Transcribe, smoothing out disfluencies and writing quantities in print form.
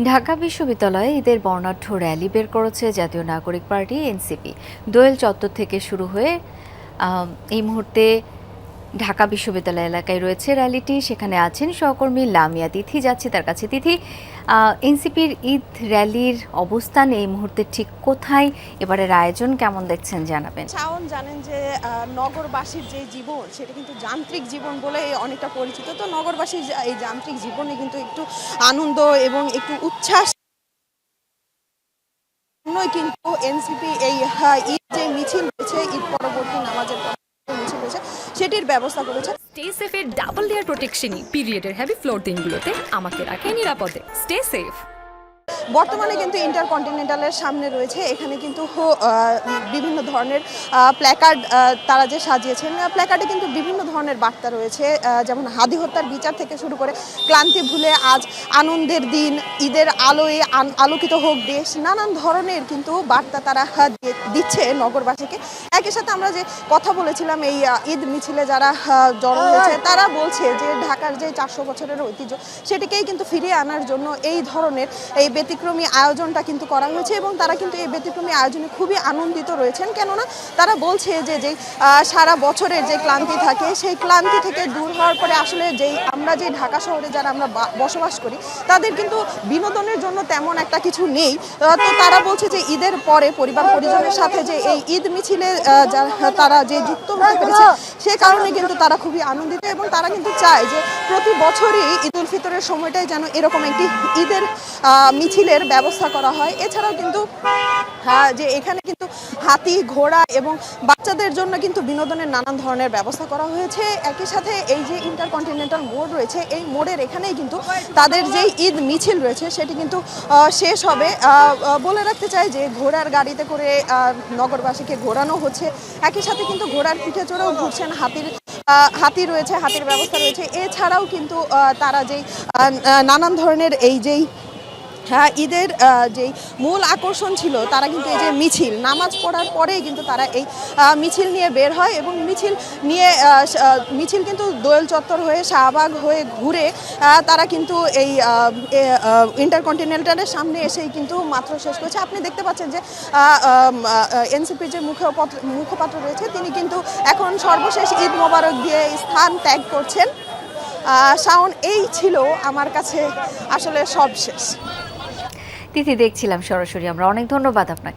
ঢাকা বিশ্ববিদ্যালয়ে ঈদের বর্ণাঢ্য র্যালি বের করেছে জাতীয় নাগরিক পার্টি এনসিপি। দোয়েল চত্বর থেকে শুরু হয়ে এই মুহূর্তে ঢাকা বিশ্ববিদ্যালয় এলাকায় রয়েছে র্যালিটি। সেখানে আছেন সহকর্মী লামিয়া। তিথি যাচ্ছে তার কাছে। তিথি, এনসিপির ঈদ র্যালির অবস্থান এই মুহূর্তে ঠিক কোথায়, এবারের আয়োজন কেমন দেখছেন জানাবেন। শাওন, জানেন যে নগরবাসীর যে জীবন সেটা কিন্তু যান্ত্রিক জীবন বলে অনেকটা পরিচিত। তো নগরবাসীর এই যান্ত্রিক জীবনে কিন্তু একটু আনন্দ এবং একটু উচ্ছ্বাস কিন্তু এনসিপি এই ঈদ যে মিছিল রয়েছে, ঈদ পরবর্তী নামাজের পর মিছিল রয়েছে, সেটির ব্যবস্থা করেছে। স্টে সেফের ডাবল লেয়ার প্রোটেকশনই পিরিয়ডের হেভি ফ্লোর দিনগুলোতে আমাকে রাখে নিরাপদে। Stay safe. বর্তমানে কিন্তু ইন্টারকন্টিনেন্টালের সামনে রয়েছে, এখানে কিন্তু বিভিন্ন ধরনের প্ল্যাকার্ড তারা যে সাজিয়েছেন, প্ল্যাকার্ডে কিন্তু বিভিন্ন ধরনের বার্তা রয়েছে, যেমন হাদি হত্যার বিচার থেকে শুরু করে ক্লান্তি ভুলে আজ আনন্দের দিন, ঈদের আলোয় আলোকিত হোক দেশ, নানান ধরনের কিন্তু বার্তা তারা দিচ্ছে নগরবাসীকে। একই সাথে আমরা যে কথা বলেছিলাম এই ঈদ মিছিলে যারা জড়ো হয়েছে, তারা বলছে যে ঢাকার যে 400 বছরের ঐতিহ্য সেটিকেই কিন্তু ফিরিয়ে আনার জন্য এই ধরনের এই ব্যতিক্রমী আয়োজনটা কিন্তু করা হয়েছে, এবং তারা কিন্তু এই ব্যতিক্রমী আয়োজনে খুবই আনন্দিত রয়েছেন। কেননা তারা বলছে যে সারা বছরের যে ক্লান্তি থাকে, সেই ক্লান্তি থেকে দূর হওয়ার পরে আসলে আমরা যে ঢাকা শহরে যারা আমরা বসবাস করি, তাদের কিন্তু বিনোদনের জন্য তেমন একটা কিছু নেই। তো তারা বলছে যে ঈদের পরে পরিবার পরিজনের সাথে যে এই ঈদ মিছিলে তারা যে যুক্ত হতে পেরেছে, সে কারণে কিন্তু তারা খুবই আনন্দিত, এবং তারা কিন্তু চায় যে প্রতি বছরই ঈদ উল ফিতরের সময়টাই যেন এরকম একটি ঈদের মিছিলের ব্যবস্থা করা হয়। এছাড়াও কিন্তু যে এখানে কিন্তু হাতি, ঘোড়া এবং বাচ্চাদের জন্য কিন্তু বিনোদনের নানান ধরনের ব্যবস্থা করা হয়েছে। একই সাথে এই যে ইন্টারকন্টিনেন্টাল মোড় রয়েছে, এই মোড়ের এখানেই কিন্তু তাদের যে ঈদ মিছিল রয়েছে সেটি কিন্তু শেষ হবে। বলে রাখতে চাই যে ঘোড়ার গাড়িতে করে নগরবাসীকে ঘোরানো হচ্ছে, একই সাথে কিন্তু ঘোড়ার পিঠে চড়েও ঘুরছেন, হাতি রয়েছে, হাতির ব্যবস্থা রয়েছে। এছাড়াও কিন্তু তারা যেই নানান ধরনের এই যেই ঈদের যেই মূল আকর্ষণ ছিল, তারা কিন্তু এই যে মিছিল, নামাজ পড়ার পরেই কিন্তু তারা এই মিছিল নিয়ে বের হয়, এবং মিছিল কিন্তু দোয়েল চত্বর হয়ে শাহবাগ হয়ে ঘুরে তারা কিন্তু এই ইন্টারকন্টিনেন্টালের সামনে এসেই কিন্তু মাত্র শেষ করেছে। আপনি দেখতে পাচ্ছেন যে এনসিপির যে মুখপাত্র রয়েছে, তিনি কিন্তু এখন সর্বশেষ ঈদ মোবারক দিয়ে স্থান ত্যাগ করছেন। শাওন, এই ছিল আমার কাছে আসলে সব শেষ। তিথি, দেখছিলাম সরাসরি আমরা। অনেক ধন্যবাদ আপনাকে।